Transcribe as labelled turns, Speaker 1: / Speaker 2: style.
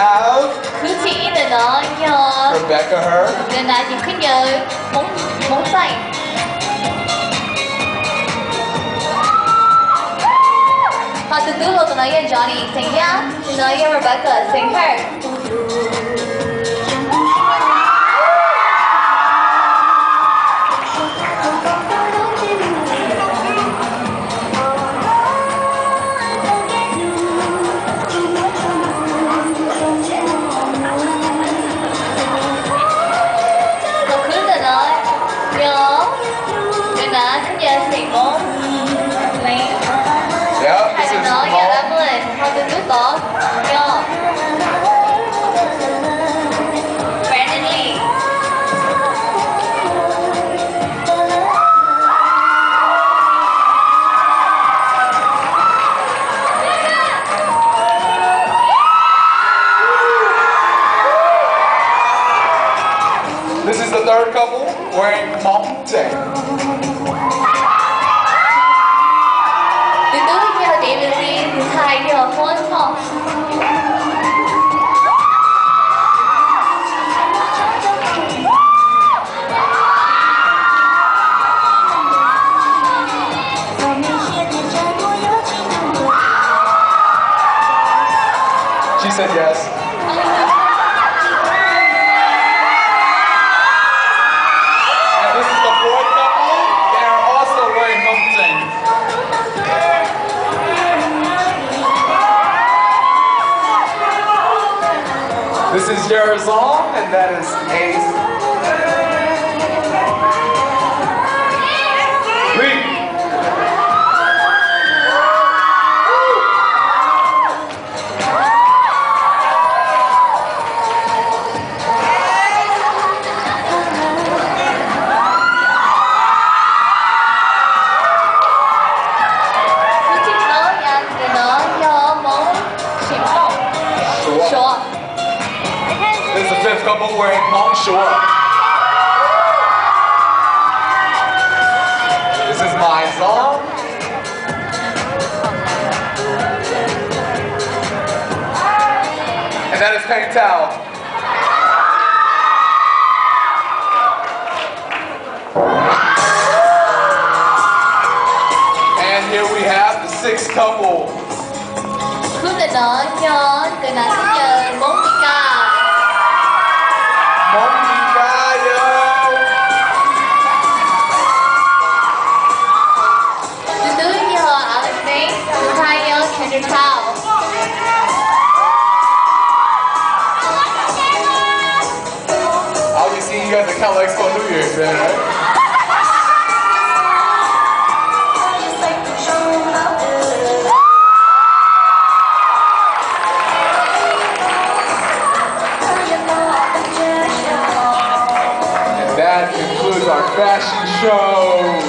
Speaker 1: have
Speaker 2: Cứ chỉ rồi đó nhờ.
Speaker 1: Rebecca Her.
Speaker 2: Nên là chỉ cứ nhớ móng tay. Từ từ lo tụi nó nghe Johnny sing yeah, tụi nó nghe Rebecca sing her.
Speaker 1: Yep, this is
Speaker 2: Nó
Speaker 1: Paul.
Speaker 2: giờ đã lên, thôi từ từ đó. Yo. Brandon Lee.
Speaker 1: This is the third couple wearing móng tay.
Speaker 2: Từ từ giờ David Lee thứ hai giờ phone talk.
Speaker 1: She said yes. And this is the fourth couple. They are also wearing móng tay. This is Yerizon, and that is Ace. Lee.
Speaker 2: Cứ chỉ nó nha, từ nó giờ móng chỉ móng. Sure.
Speaker 1: This is the fifth couple wearing móng short. This is my song. And that is Peng Tao. And here we have the sixth couple.
Speaker 2: Cứ từ nó cho từ nó giờ móng đi ca.
Speaker 1: Móng đi ca, yo.
Speaker 2: Từ từ giờ Alex Nate, thứ hai giờ Kendrick Tao.
Speaker 1: I'll be seeing you guys at Cal Expo New Year's, man, right? And that concludes our fashion show.